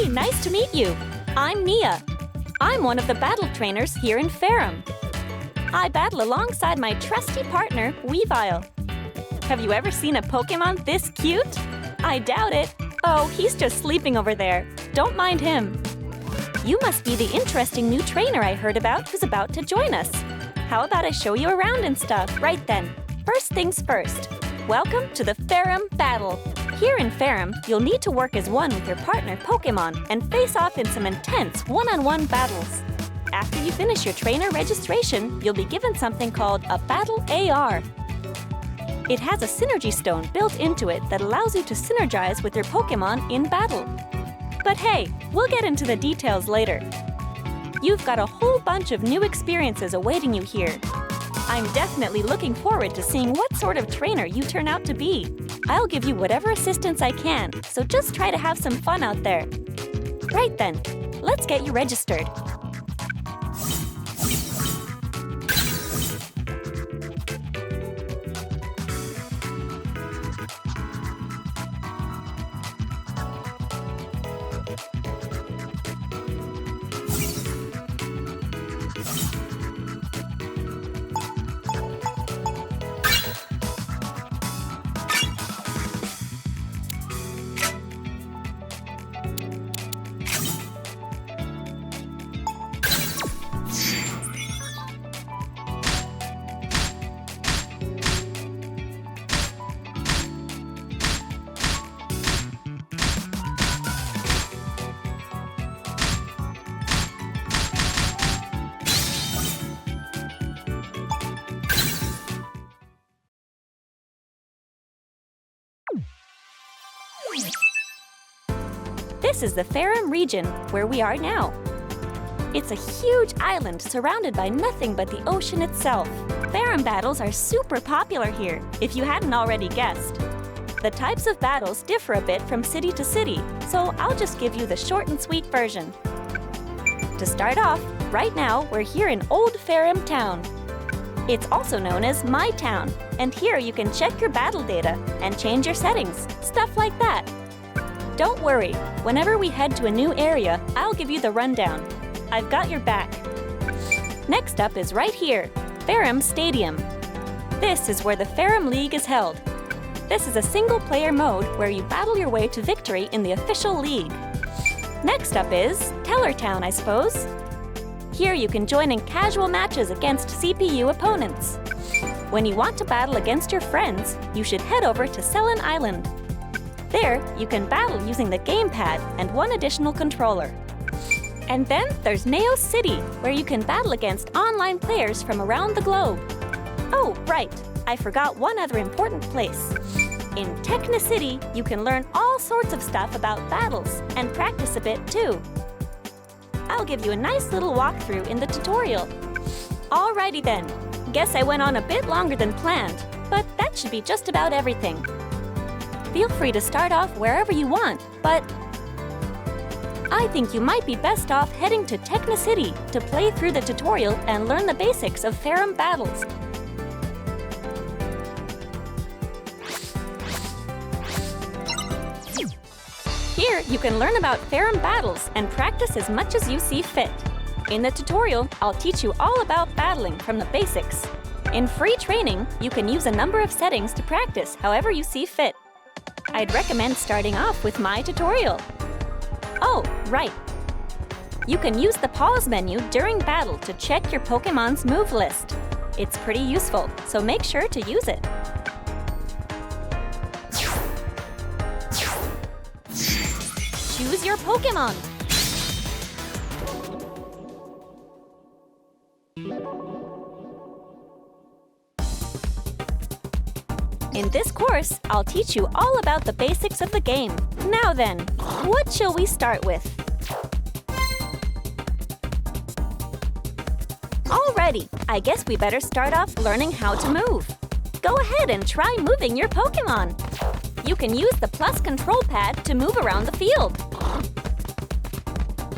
Hey, nice to meet you. I'm Nia. I'm one of the battle trainers here in Ferrum. I battle alongside my trusty partner, Weavile. Have you ever seen a Pokémon this cute? I doubt it. Oh, he's just sleeping over there. Don't mind him. You must be the interesting new trainer I heard about who's about to join us. How about I show you around and stuff? Right then. First things first. Welcome to the Ferrum Battle. Here in Ferrum, you'll need to work as one with your partner Pokémon and face off in some intense one-on-one battles. After you finish your trainer registration, you'll be given something called a Battle AR. It has a synergy stone built into it that allows you to synergize with your Pokémon in battle. But hey, we'll get into the details later. You've got a whole bunch of new experiences awaiting you here. I'm definitely looking forward to seeing what sort of trainer you turn out to be. I'll give you whatever assistance I can, so just try to have some fun out there. Right then, let's get you registered. This is the Ferrum region, where we are now. It's a huge island surrounded by nothing but the ocean itself. Ferrum battles are super popular here, if you hadn't already guessed. The types of battles differ a bit from city to city, so I'll just give you the short and sweet version. To start off, right now we're here in Old Ferrum Town. It's also known as My Town, and here you can check your battle data and change your settings, stuff like that. Don't worry, whenever we head to a new area, I'll give you the rundown. I've got your back. Next up is right here, Ferrum Stadium. This is where the Ferrum League is held. This is a single-player mode where you battle your way to victory in the official league. Next up is Teller Town, I suppose. Here you can join in casual matches against CPU opponents. When you want to battle against your friends, you should head over to Selen Island. There, you can battle using the gamepad and one additional controller. And then there's Neos City, where you can battle against online players from around the globe. Oh, right, I forgot one other important place. In Techna City, you can learn all sorts of stuff about battles and practice a bit too. I'll give you a nice little walkthrough in the tutorial. Alrighty then, guess I went on a bit longer than planned, but that should be just about everything. Feel free to start off wherever you want, but I think you might be best off heading to Techna City to play through the tutorial and learn the basics of Ferrum battles. Here, you can learn about Ferrum battles and practice as much as you see fit. In the tutorial, I'll teach you all about battling from the basics. In free training, you can use a number of settings to practice however you see fit. I'd recommend starting off with my tutorial. Oh, right. You can use the pause menu during battle to check your Pokémon's move list. It's pretty useful, so make sure to use it. Choose your Pokémon. In this course, I'll teach you all about the basics of the game. Now then, what shall we start with? Alrighty, I guess we better start off learning how to move. Go ahead and try moving your Pokémon. You can use the plus control pad to move around the field.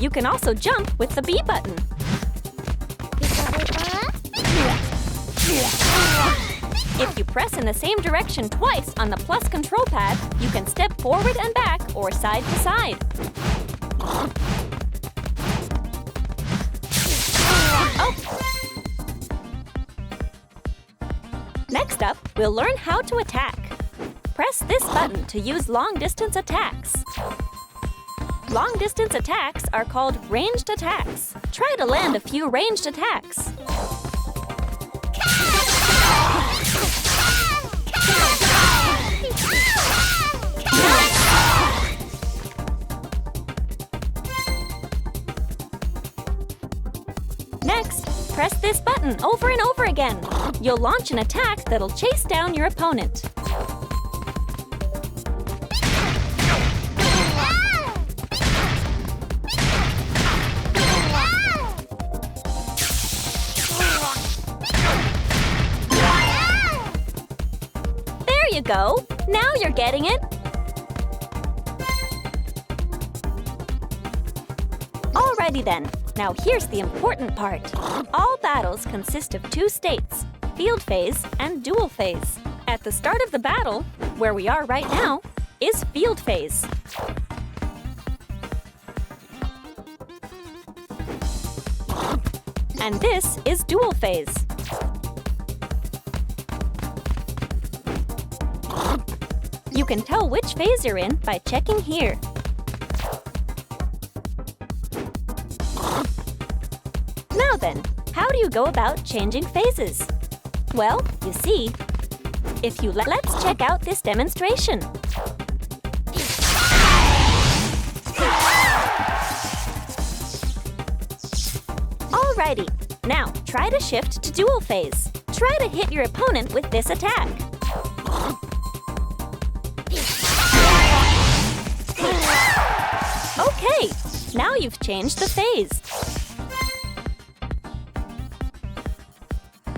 You can also jump with the B button. If you press in the same direction twice on the plus control pad, you can step forward and back or side to side. Next up, we'll learn how to attack. Press this button to use long-distance attacks. Long-distance attacks are called ranged attacks. Try to land a few ranged attacks. Next, press this button over and over again. You'll launch an attack that'll chase down your opponent. There you go! Now you're getting it! Alrighty then. Now here's the important part. All battles consist of two states, field phase and duel phase. At the start of the battle, where we are right now, is field phase. And this is duel phase. You can tell which phase you're in by checking here. Now then, how do you go about changing phases? Well, you see, let's check out this demonstration. Alrighty, now try to shift to duel phase. Try to hit your opponent with this attack. Okay, now you've changed the phase.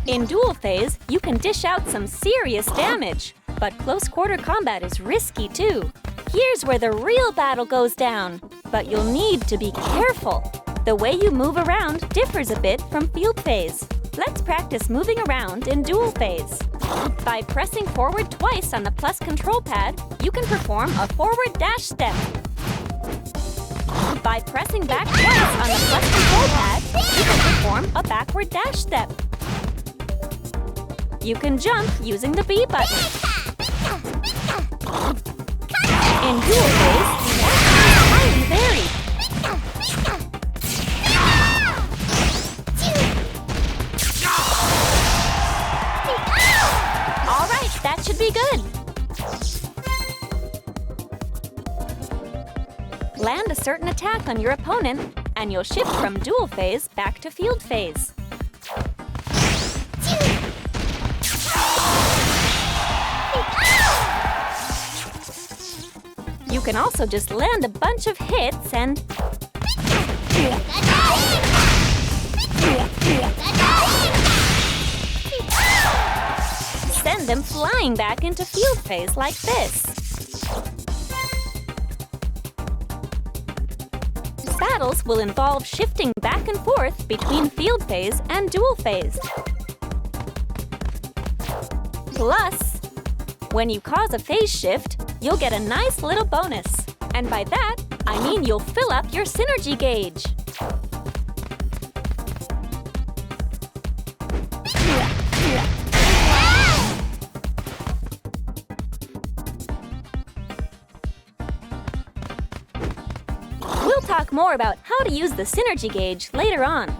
In duel phase, you can dish out some serious damage, but close quarter combat is risky too. Here's where the real battle goes down, but you'll need to be careful. The way you move around differs a bit from field phase. Let's practice moving around in duel phase. By pressing forward twice on the plus control pad, you can perform a forward dash step. By pressing back twice on the plus control pad, you can perform a backward dash step. You can jump using the B button. In duel phase, the action is highly varied. All right, that should be good. Land a certain attack on your opponent, and you'll shift from duel phase back to field phase. You can also just land a bunch of hits and send them flying back into field phase like this. Battles will involve shifting back and forth between field phase and duel phase. Plus, when you cause a phase shift, you'll get a nice little bonus. And by that, I mean you'll fill up your synergy gauge. We'll talk more about how to use the synergy gauge later on.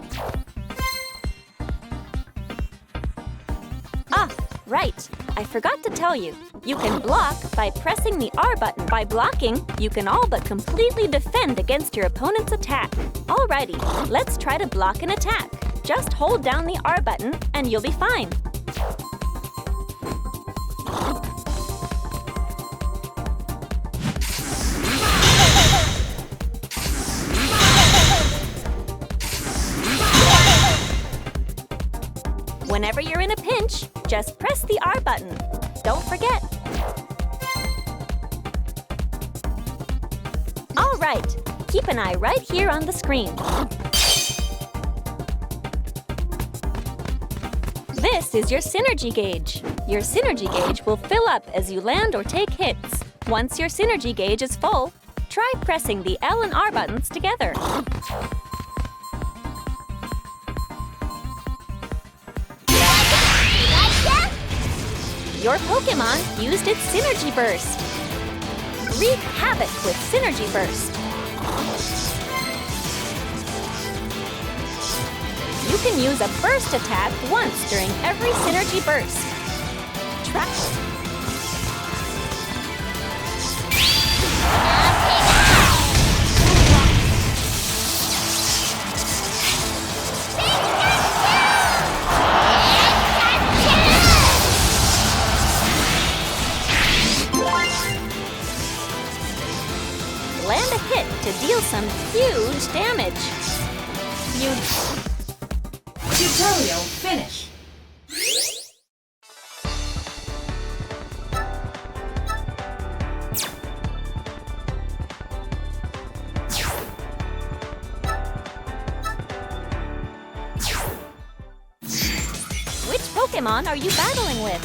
Ah, right. I forgot to tell you. You can block by pressing the R button. By blocking, you can all but completely defend against your opponent's attack. Alrighty, let's try to block an attack. Just hold down the R button and you'll be fine. Whenever you're in a pinch, just press the R button. Don't forget. All right, keep an eye right here on the screen. This is your synergy gauge. Your synergy gauge will fill up as you land or take hits. Once your synergy gauge is full, Try pressing the L and R buttons together. Your Pokémon used its Synergy Burst. Wreak havoc with Synergy Burst. You can use a burst attack once during every Synergy Burst. Try. Land a hit to deal some huge damage. Tutorial finish. Which Pokémon are you battling with?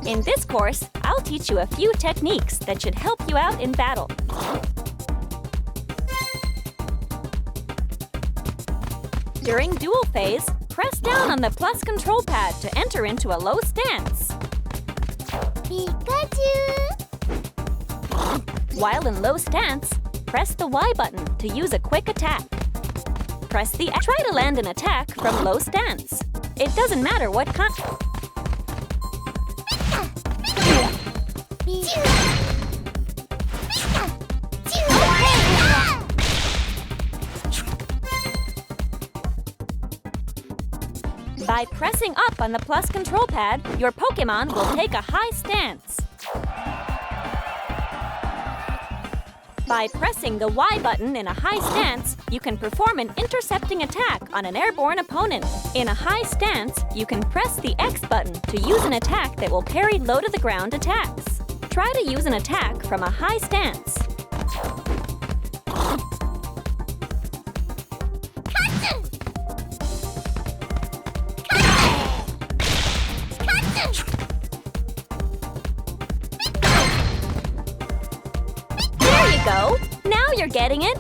In this course, I'll teach you a few techniques that should help you out in battle. During duel phase, press down on the plus control pad to enter into a low stance. Pikachu! While in low stance, press the Y button to use a quick attack. Press the Try to land an attack from low stance. It doesn't matter what kind. By pressing up on the plus control pad, your Pokémon will take a high stance. By pressing the Y button in a high stance, you can perform an intercepting attack on an airborne opponent. In a high stance, you can press the X button to use an attack that will parry low-to-the-ground attacks. Try to use an attack from a high stance. There you go! Now you're getting it!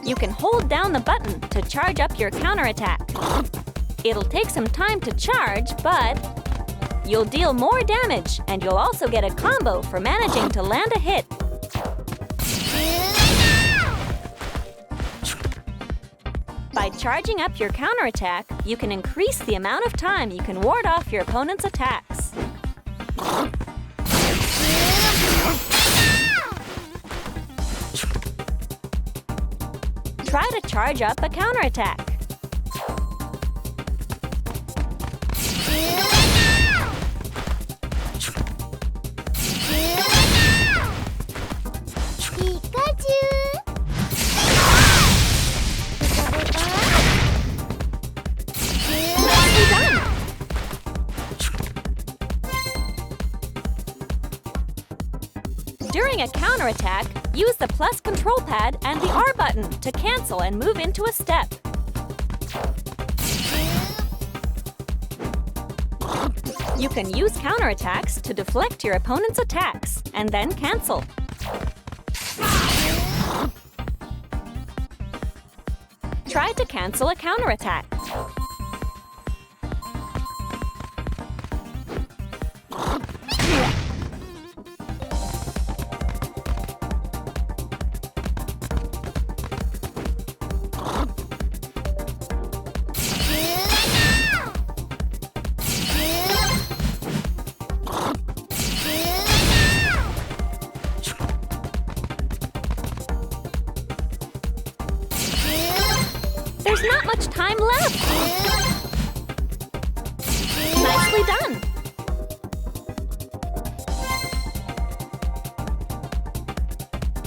You can hold down the button to charge up your counterattack. It'll take some time to charge, but you'll deal more damage, and you'll also get a combo for managing to land a hit. By charging up your counterattack, you can increase the amount of time you can ward off your opponent's attacks. Try to charge up a counterattack. During a counterattack, use the plus control pad and the R button to cancel and move into a step. You can use counterattacks to deflect your opponent's attacks and then cancel. Try to cancel a counterattack. There's not much time left! Nicely done!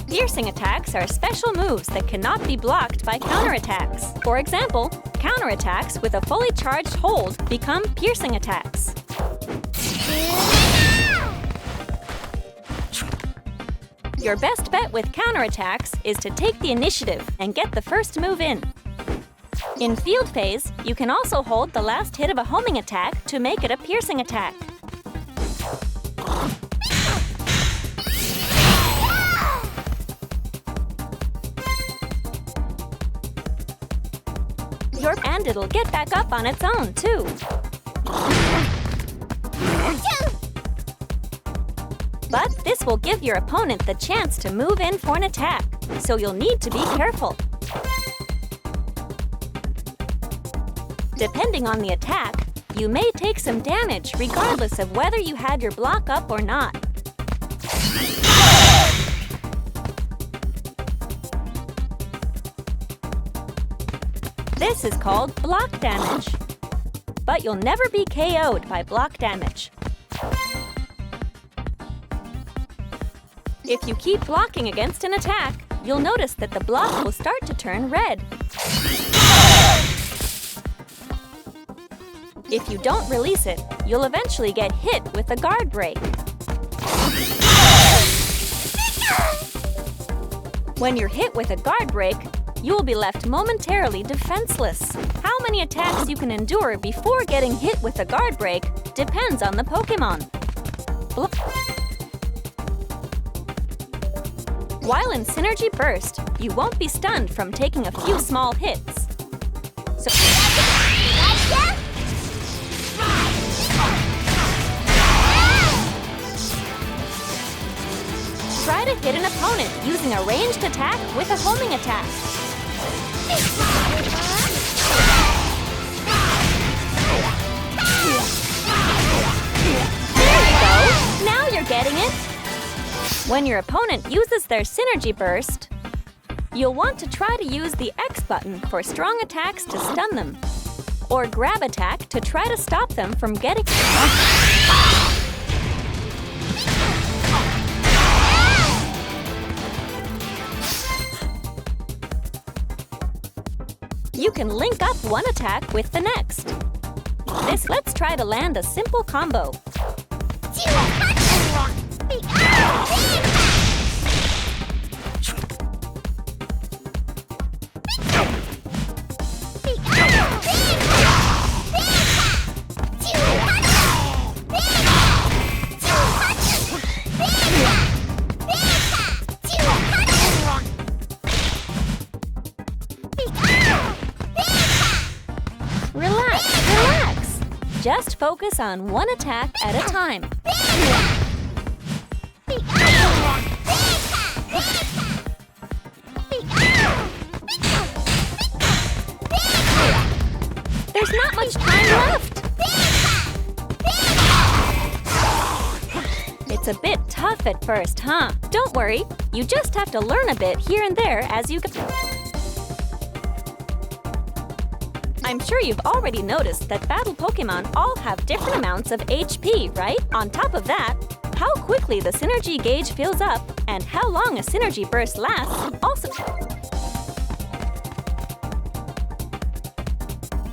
Piercing attacks are special moves that cannot be blocked by counterattacks. For example, counterattacks with a fully charged hold become piercing attacks. Your best bet with counterattacks is to take the initiative and get the first move in. In field phase, you can also hold the last hit of a homing attack to make it a piercing attack. And it'll get back up on its own, too. But this will give your opponent the chance to move in for an attack, so you'll need to be careful. Depending on the attack, you may take some damage regardless of whether you had your block up or not. This is called block damage. But you'll never be KO'd by block damage. If you keep blocking against an attack, you'll notice that the block will start to turn red. If you don't release it, you'll eventually get hit with a guard break. When you're hit with a guard break, you will be left momentarily defenseless. How many attacks you can endure before getting hit with a guard break depends on the Pokémon. While in Synergy Burst, you won't be stunned from taking a few small hits. So try to hit an opponent using a ranged attack with a homing attack. There you go! Now you're getting it! When your opponent uses their Synergy Burst, you'll want to try to use the X button for strong attacks to stun them, or grab attack to try to stop them from getting... You can link up one attack with the next. Let's try to land a simple combo. Relax. Just focus on one attack at a time. There's not much time left. It's a bit tough at first, huh? Don't worry, you just have to learn a bit here and there as you go. I'm sure you've already noticed that battle Pokémon all have different amounts of HP, right? On top of that, how quickly the Synergy gauge fills up and how long a Synergy Burst lasts also...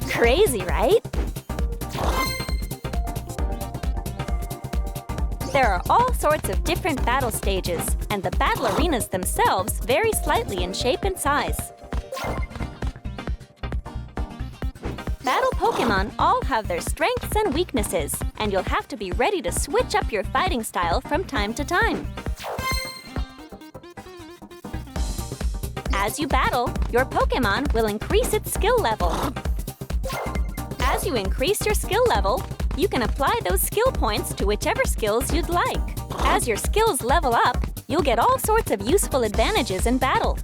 Crazy, right? There are all sorts of different battle stages, and the battle arenas themselves vary slightly in shape and size. Battle Pokémon all have their strengths and weaknesses, and you'll have to be ready to switch up your fighting style from time to time. As you battle, your Pokémon will increase its skill level. As you increase your skill level, you can apply those skill points to whichever skills you'd like. As your skills level up, you'll get all sorts of useful advantages in battle.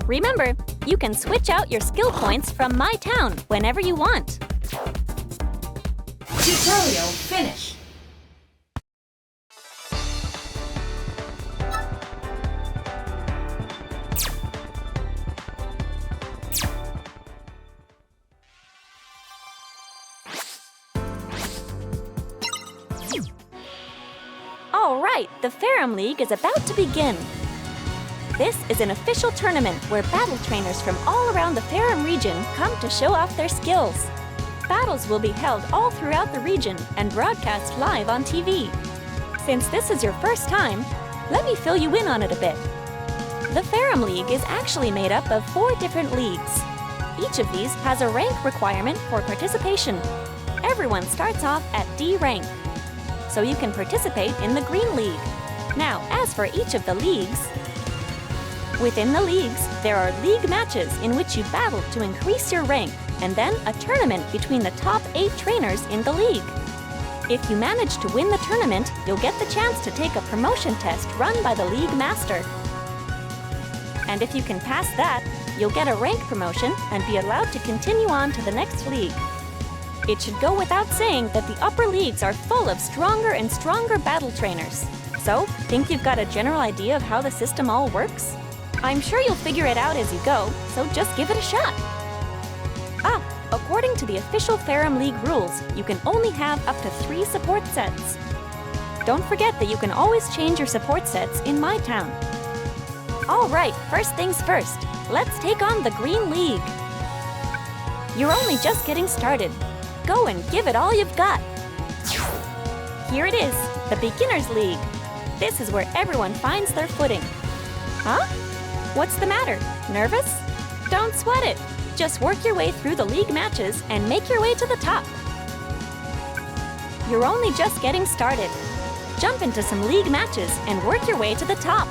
Remember, you can switch out your skill points from My Town whenever you want. Tutorial finish. All right, the Ferrum League is about to begin. This is an official tournament where battle trainers from all around the Ferrum region come to show off their skills. Battles will be held all throughout the region and broadcast live on TV. Since this is your first time, let me fill you in on it a bit. The Ferrum League is actually made up of 4 different leagues. Each of these has a rank requirement for participation. Everyone starts off at D rank, so you can participate in the Green League. Now, as for each of the leagues, within the leagues, there are league matches in which you battle to increase your rank, and then a tournament between the top 8 trainers in the league. If you manage to win the tournament, you'll get the chance to take a promotion test run by the League Master. And if you can pass that, you'll get a rank promotion and be allowed to continue on to the next league. It should go without saying that the upper leagues are full of stronger and stronger battle trainers. So, think you've got a general idea of how the system all works? I'm sure you'll figure it out as you go, so just give it a shot. According to the official Ferrum League rules, you can only have up to 3 support sets. Don't forget that you can always change your support sets in my town. All right, first things first, let's take on the Green League. You're only just getting started. Go and give it all you've got. Here it is, the Beginner's League. This is where everyone finds their footing. Huh? What's the matter? Nervous? Don't sweat it. Just work your way through the league matches and make your way to the top. You're only just getting started. Jump into some league matches and work your way to the top.